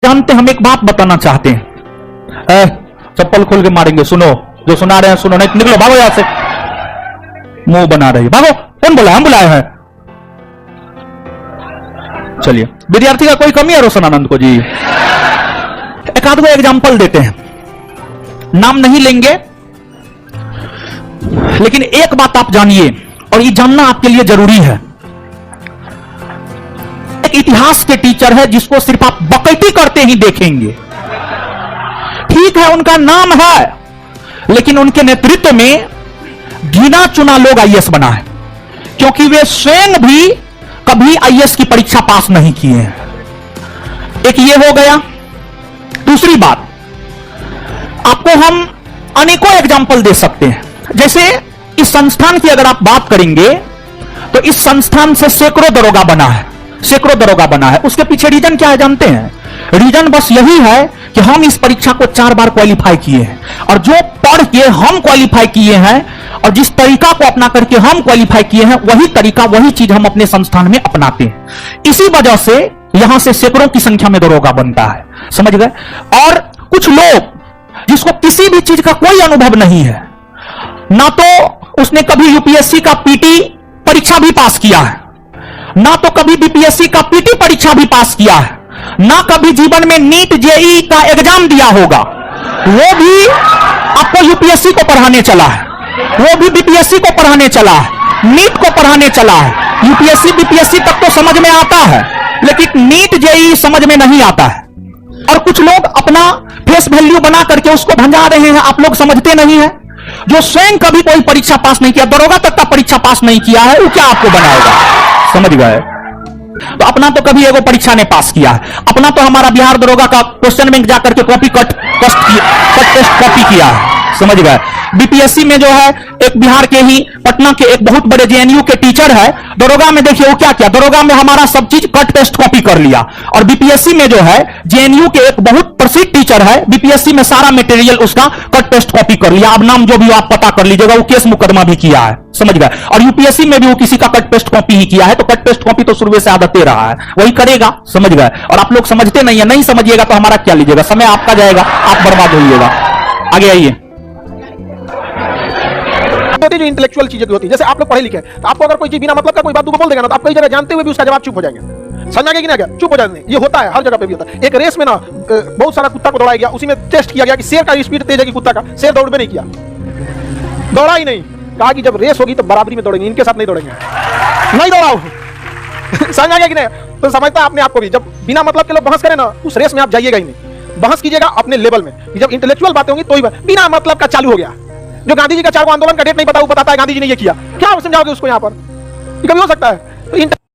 जानते हम एक बात बताना चाहते हैं। चप्पल खोल के मारेंगे, सुनो जो सुना रहे हैं सुनो, नहीं निकलो, भागो यहां से। मुंह बना रही, भागो। कौन बोला? हम बुलाए हैं। चलिए, विद्यार्थी का कोई कमी है रोशन आनंद को जी? एक आध को एग्जाम्पल देते हैं, नाम नहीं लेंगे, लेकिन एक बात आप जानिए और ये जानना आपके लिए जरूरी है। एक इतिहास के टीचर है जिसको सिर्फ आप बकैती करते ही देखेंगे। ठीक है, उनका नाम है, लेकिन उनके नेतृत्व में गिना चुना लोग आईएएस बना है, क्योंकि वे स्वयं भी कभी आईएएस की परीक्षा पास नहीं किए हैं। एक ये हो गया। दूसरी बात, आपको हम अनेकों एग्जाम्पल दे सकते हैं। जैसे इस संस्थान की अगर आप बात करेंगे तो इस संस्थान से सैकड़ों दरोगा बना है, सैकड़ों दरोगा बना है। उसके पीछे रीजन क्या है जानते हैं? रीजन बस यही है कि हम इस परीक्षा को 4 बार क्वालिफाई किए हैं, और जो पढ़ के हम क्वालिफाई किए हैं और जिस तरीका को अपना करके हम क्वालिफाई किए हैं, वही तरीका वही चीज हम अपने संस्थान में अपनाते हैं। इसी वजह से यहां से सैकड़ों की संख्या में दरोगा बनता है, समझ गए? और कुछ लोग जिसको किसी भी चीज का कोई अनुभव नहीं है, ना तो उसने कभी यूपीएससी का पीटी परीक्षा भी पास किया है, ना तो कभी बीपीएससी का पीटी परीक्षा भी पास किया है, ना कभी जीवन में नीट जेईई का एग्जाम दिया होगा, वो भी आपको यूपीएससी को पढ़ाने चला है, वो भी बीपीएससी को पढ़ाने चला है, नीट को पढ़ाने चला है। यूपीएससी बीपीएससी तक तो समझ में आता है, लेकिन नीट जेईई समझ में नहीं आता है। और कुछ लोग अपना फेस वैल्यू बना करके उसको भंजा रहे हैं, आप लोग समझते नहीं है। जो स्वयं कभी कोई परीक्षा पास नहीं किया, दरोगा तक का परीक्षा पास नहीं किया है, वो क्या आपको बनाएगा? समझ गए? तो अपना तो कभी एगो परीक्षा ने पास किया है, अपना तो हमारा बिहार दरोगा का क्वेश्चन बैंक जाकर के कॉपी कट टेस्ट कॉपी किया है, समझ गए? बीपीएससी में जो है एक बिहार के ही पटना के एक बहुत बड़े जेएनयू के टीचर है, दरोगा में देखिए वो क्या किया, दरोगा में हमारा सब चीज कट टेस्ट कॉपी कर लिया। और बीपीएससी में जो है जेएनयू के एक बहुत प्रसिद्ध टीचर है, बीपीएससी में सारा मटेरियल उसका कट टेस्ट कॉपी कर लिया। अब नाम जो भी आप पता कर लीजिएगा, वो केस मुकदमा भी किया है, समझ गए? और यूपीएससी में भी वो किसी का कट टेस्ट कॉपी ही किया है, तो कट टेस्ट कॉपी तो शुरू से आदत दे रहा है, वही करेगा, समझ गए? और आप लोग समझते नहीं है, नहीं समझिएगा तो हमारा क्या लीजिएगा, समय आपका जाएगा, आप बर्बाद होइएगा। आगे आइए। जो इंटेलेक्चुअल चीजें होती है, जैसे आप लोग पढ़े लिखे, तो आपको अगर कोई चीज बिना मतलब का कोई बात बोल देगा ना, तो आप कई जगह जानते हुए भी उसका जवाब चुप हो जाएंगे। समझ गए कि नहीं? चुप हो जाएंगे, ये होता है, हर जगह पे भी होता है। एक रेस में ना बहुत सारा कुत्ता को दौड़ाया गया, उसी में टेस्ट किया गया कि शेर का स्पीड तेज है कि कुत्ता का। शेर दौड़ में नहीं किया, दौड़ा ही नहीं। कहा कि जब रेस होगी तो बराबरी में दौड़ेंगे, इनके साथ नहीं दौड़ेंगे, नहीं दौड़ाओ। समझ आ गया कि नहीं? तो समझता अपने आप को भी, जब बिना मतलब के लोग बहस करें ना, उस रेस में आप जाइएगा ही नहीं। बहस कीजिएगा अपने लेवल में, जब इंटेलेक्चुअल बातें होंगी तो ही। बिना मतलब का चालू हो गया, जो गांधी जी का 4 आंदोलन का डेट नहीं पता, वो बताता है गांधी जी ने ये किया, क्या आप समझाओगे उसको? यहाँ पर कभी हो सकता है? तो